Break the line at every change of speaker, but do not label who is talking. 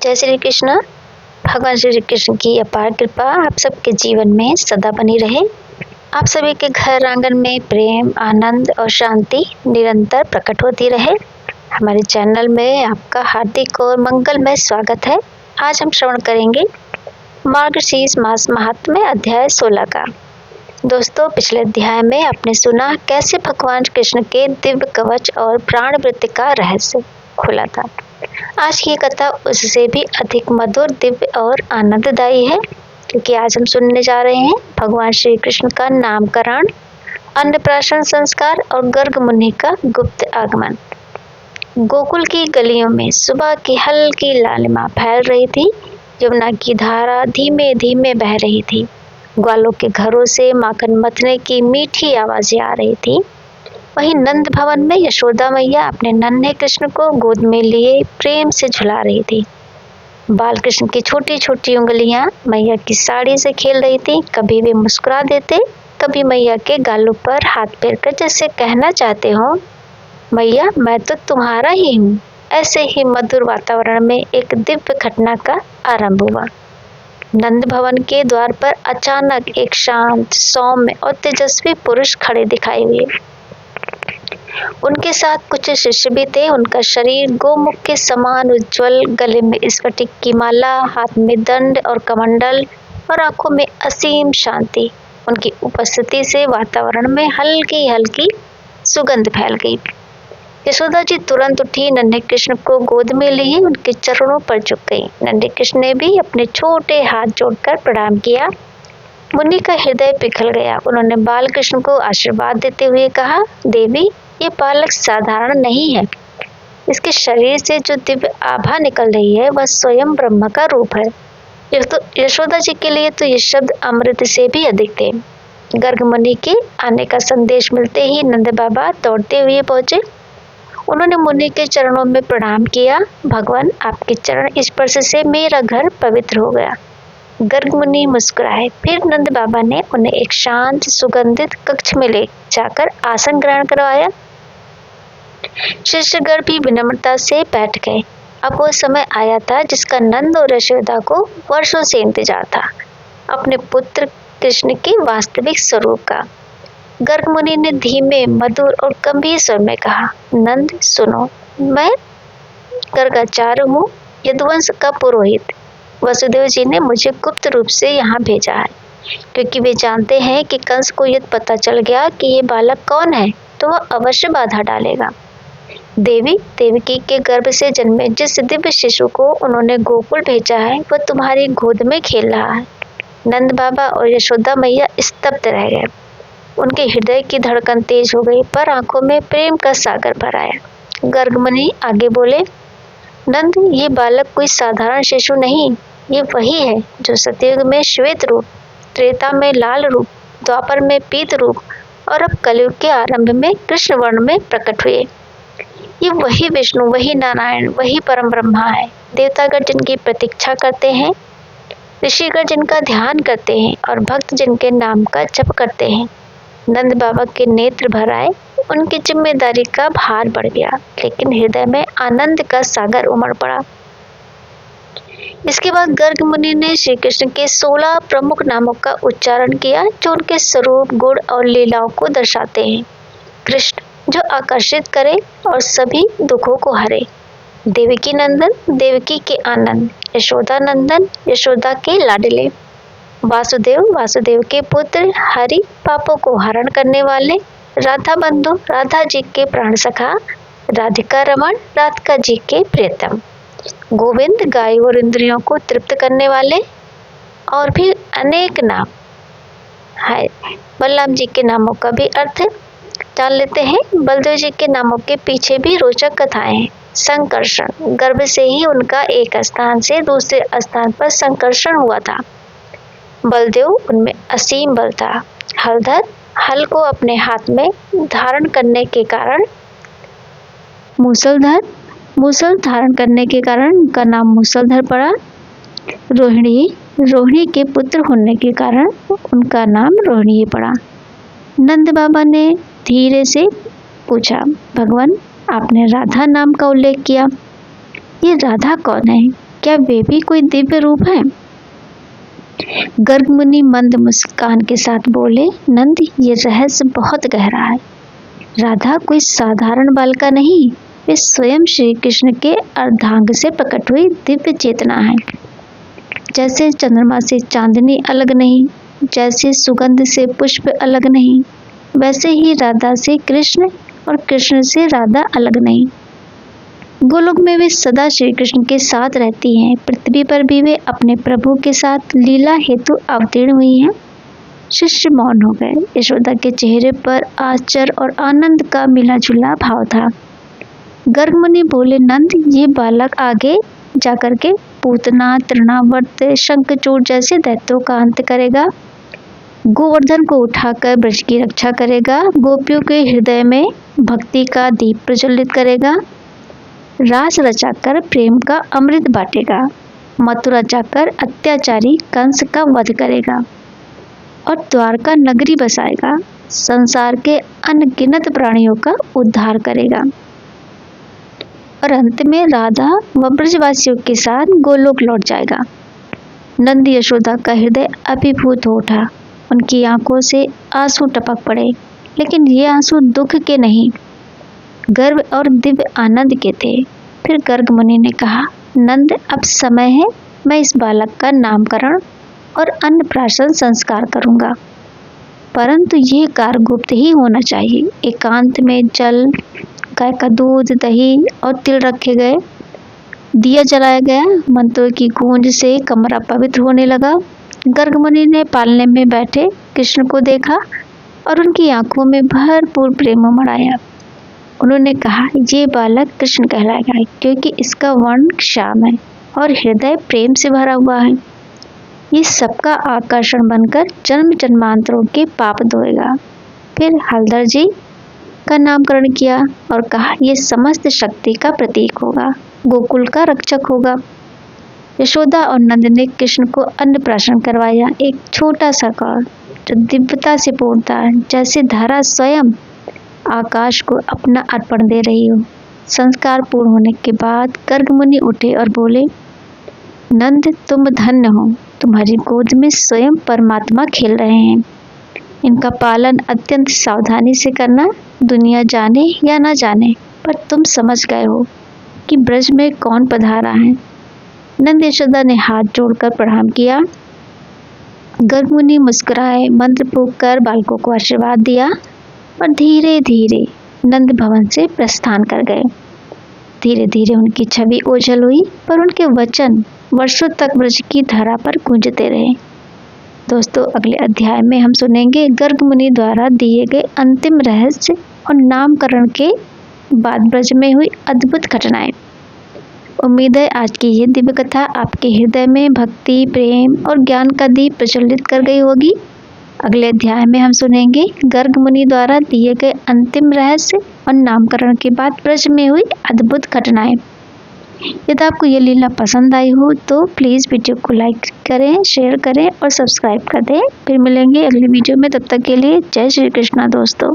जय श्री कृष्ण। भगवान श्री कृष्ण की अपार कृपा आप सबके जीवन में सदा बनी रहे। आप सभी के घर आंगन में प्रेम, आनंद और शांति निरंतर प्रकट होती रहे। हमारे चैनल में आपका हार्दिक और मंगलमय स्वागत है। आज हम श्रवण करेंगे मार्गशीर्ष मास महात्म्य अध्याय 16 का। दोस्तों, पिछले अध्याय में आपने सुना कैसे भगवान कृष्ण के दिव्य कवच और प्राण वृत्ति का रहस्य खुला था। आज की कथा उससे भी अधिक मधुर, दिव्य और आनंददायी है, क्योंकि आज हम सुनने जा रहे हैं भगवान श्री कृष्ण का नामकरण, अन्नप्राशन संस्कार और गर्ग मुनि का गुप्त आगमन। गोकुल की गलियों में सुबह की हल्की लालिमा फैल रही थी। यमुना की धारा धीमे धीमे बह रही थी। ग्वालों के घरों से माखन मथने की मीठी आवाजें आ रही थी। वहीं नंद भवन में यशोदा मैया अपने नन्हे कृष्ण को गोद में लिए प्रेम से झुला रही थी। बाल कृष्ण की छोटी छोटी उंगलियां मैया की साड़ी से खेल रही थी। कभी वे मुस्कुरा देते, कभी मैया के गालों पर हाथ फेर कर जैसे कहना चाहते हो, मैया मैं तो तुम्हारा ही हूँ। ऐसे ही मधुर वातावरण में एक दिव्य घटना का आरंभ हुआ। नंद भवन के द्वार पर अचानक एक शांत, सौम्य और तेजस्वी पुरुष खड़े दिखाई हुए। उनके साथ कुछ शिष्य भी थे। उनका शरीर गोमुख के समान उज्जवल, गले में स्फटिक की माला, हाथ में दंड और कमंडल और आंखों में असीम शांति। उनकी उपस्थिति से वातावरण में हल्की हल्की सुगंध फैल गई। यशोदा जी तुरंत उठी, नन्हे कृष्ण को गोद में लिए उनके चरणों पर झुक गई। नन्हे कृष्ण ने भी अपने छोटे हाथ जोड़कर प्रणाम किया। मुनि का हृदय पिघल गया। उन्होंने बाल कृष्ण को आशीर्वाद देते हुए कहा, देवी, ये बालक साधारण नहीं है। इसके शरीर से जो दिव्य आभा निकल रही है वह स्वयं ब्रह्म का रूप है। यशोदा जी के लिए तो ये शब्द अमृत से भी अधिक थे। गर्ग मुनि के आने का संदेश मिलते ही नंद बाबा दौड़ते हुए पहुंचे। उन्होंने मुनि के चरणों में प्रणाम किया। भगवान, आपके चरण स्पर्श से मेरा घर पवित्र हो गया। गर्ग मुनि मुस्कुराए। फिर नंद बाबा ने उन्हें एक शांत, सुगंधित कक्ष में ले जाकर आसन ग्रहण करवाया। शिष्यगण भी विनम्रता से बैठ गए। अब वो समय आया था जिसका नंद और यशोदा को वर्षों से इंतजार था, अपने पुत्र कृष्ण के वास्तविक स्वरूप का। गर्ग मुनि ने धीमे, मधुर और गंभीर स्वर में कहा, नंद सुनो, मैं गर्गाचार्य हूँ, यदुवंश का पुरोहित। वसुदेव जी ने मुझे गुप्त रूप से यहाँ भेजा है, क्योंकि वे जानते हैं कि कंस को यदि पता चल गया कि ये बालक कौन है तो वह अवश्य बाधा डालेगा। देवी, देवकी के गर्भ से जन्मे जिस दिव्य शिशु को उन्होंने गोकुल भेजा है वह तुम्हारी गोद में खेल रहा है। नंद बाबा और यशोदा मैया स्तब्ध रह गए। उनके हृदय की धड़कन तेज हो गई, पर आंखों में प्रेम का सागर भर आया। गर्ग मुनि आगे बोले, नंद, ये बालक कोई साधारण शिशु नहीं, ये वही है जो सतयुग में श्वेत रूप, त्रेता में लाल रूप, द्वापर में पीत रूप और अब कलयुग के आरंभ में कृष्ण वर्ण में प्रकट हुए। ये वही विष्णु, वही नारायण, वही परम ब्रह्मा है। देवतागण जिनकी प्रतीक्षा करते हैं, ऋषिगण जिनका ध्यान करते हैं और भक्त जिनके नाम का जप करते हैं। नंद बाबा के नेत्र भर आए। उनकी जिम्मेदारी का भार बढ़ गया, लेकिन हृदय में आनंद का सागर उमड़ पड़ा। इसके बाद गर्ग मुनि ने श्री कृष्ण के 16 प्रमुख नामों का उच्चारण किया, जो उनके स्वरूप, गुण और लीलाओं को दर्शाते हैं। कृष्ण, जो आकर्षित करे और सभी दुखों को हरे। देवकी नंदन, देवकी के आनंद। यशोदा नंदन, यशोदा के लाडले। वासुदेव, वासुदेव के पुत्र। हरि, पापों को हरण करने वाले। राधा बंधु, राधा जी के प्राण सखा। राधिका रमण, राधिका जी के प्रियतम। गोविंद, गाय और इंद्रियों को तृप्त करने वाले। और भी अनेक नाम है। बलराम जी के नामों का भी अर्थ जान लेते हैं। बलदेव जी के नामों के पीछे भी रोचक कथाएं हैं। संकर्षण, गर्भ से ही उनका एक स्थान से दूसरे स्थान पर संकर्षण हुआ था। बलदेव, उनमें असीम बल था। हलधर, हल को अपने हाथ में धारण करने के कारण। मूसलधर, मूसल धारण करने के कारण उनका नाम मूसलधर पड़ा। रोहिणी, रोहिणी के पुत्र होने के कारण उनका नाम रोहिणी पड़ा। नंद बाबा ने धीरे से पूछा, भगवान, आपने राधा नाम का उल्लेख किया, ये राधा कौन है? क्या वे भी कोई दिव्य रूप हैं? गर्ग मुनि मंद मुस्कान के साथ बोले, नंद, ये रहस्य बहुत गहरा है। राधा कोई साधारण बालिका नहीं, वे स्वयं श्री कृष्ण के अर्धांग से प्रकट हुई दिव्य चेतना है। जैसे चंद्रमा से चांदनी अलग नहीं, जैसे सुगंध से पुष्प अलग नहीं, वैसे ही राधा से कृष्ण और कृष्ण से राधा अलग नहीं। गोलोक में वे सदा श्री कृष्ण के साथ रहती हैं। पृथ्वी पर भी वे अपने प्रभु के साथ लीला हेतु अवतीर्ण हुई हैं। शिष्य मौन हो गए। यशोदा के चेहरे पर आश्चर्य और आनंद का मिला जुला भाव था। गर्ग मुनि बोले, नंद, ये बालक आगे जाकर के पूतना, तृणावर्त, शंखचूड़ जैसे दैत्यों का अंत करेगा, गोवर्धन को उठाकर ब्रज की रक्षा करेगा, गोपियों के हृदय में भक्ति का दीप प्रज्वलित करेगा, रास रचाकर प्रेम का अमृत बांटेगा, मथुरा जाकर अत्याचारी कंस का वध करेगा और द्वारका नगरी बसाएगा, संसार के अनगिनत प्राणियों का उद्धार करेगा और अंत में राधा व ब्रजवासियों के साथ गोलोक लौट जाएगा। नंद यशोदा का हृदय अभिभूत हो उठा। उनकी आंखों से आंसू टपक पड़े, लेकिन ये आंसू दुख के नहीं, गर्व और दिव्य आनंद के थे। फिर गर्ग मुनि ने कहा, नंद, अब समय है, मैं इस बालक का नामकरण और अन्नप्राशन संस्कार करूंगा, परंतु ये कार्य गुप्त ही होना चाहिए। एकांत में जल, गाय का दूध, दही और तिल रखे गए, दिया जलाया गया, मंत्रों की गूंज से कमरा पवित्र होने लगा। गर्ग मुनि ने पालने में बैठे कृष्ण को देखा और उनकी आंखों में भरपूर प्रेम उमड़। उन्होंने कहा, ये बालक कृष्ण कहलाएगा, क्योंकि इसका वर्ण श्याम है और हृदय प्रेम से भरा हुआ है। ये सबका आकर्षण बनकर जन्म जन्मांतरों के पाप धोएगा। फिर हलधर जी का नामकरण किया और कहा, ये समस्त शक्ति का प्रतीक होगा, गोकुल का रक्षक होगा। यशोदा और नंद ने कृष्ण को अन्नप्राशन करवाया। एक छोटा सा कौर जो दिव्यता से पूर्ण था, जैसे धारा स्वयं आकाश को अपना अर्पण दे रही हो। संस्कार पूर्ण होने के बाद गर्ग मुनि उठे और बोले, नंद, तुम धन्य हो, तुम्हारी गोद में स्वयं परमात्मा खेल रहे हैं। इनका पालन अत्यंत सावधानी से करना, दुनिया जाने या ना जाने, पर तुम समझ गए हो कि ब्रज में कौन पधारा है। नंद यशोदा ने हाथ जोड़कर प्रणाम किया। गर्ग मुनि मुस्कुराए, मंत्र फूंक कर बालकों को आशीर्वाद दिया और धीरे धीरे नंद भवन से प्रस्थान कर गए। धीरे धीरे उनकी छवि ओझल हुई, पर उनके वचन वर्षों तक ब्रज की धरा पर गूंजते रहे। दोस्तों, अगले अध्याय में हम सुनेंगे गर्ग मुनि द्वारा दिए गए अंतिम रहस्य और नामकरण के बाद ब्रज में हुई अद्भुत घटनाएं। उम्मीद है आज की ये दिव्य कथा आपके हृदय में भक्ति, प्रेम और ज्ञान का दीप प्रज्वलित कर गई होगी। अगले अध्याय में हम सुनेंगे गर्ग मुनि द्वारा दिए गए अंतिम रहस्य और नामकरण के बाद ब्रज में हुई अद्भुत घटनाएं। यदि आपको ये लीला पसंद आई हो तो प्लीज़ वीडियो को लाइक करें, शेयर करें और सब्सक्राइब कर दें। फिर मिलेंगे अगली वीडियो में, तब तक के लिए जय श्री कृष्णा दोस्तों।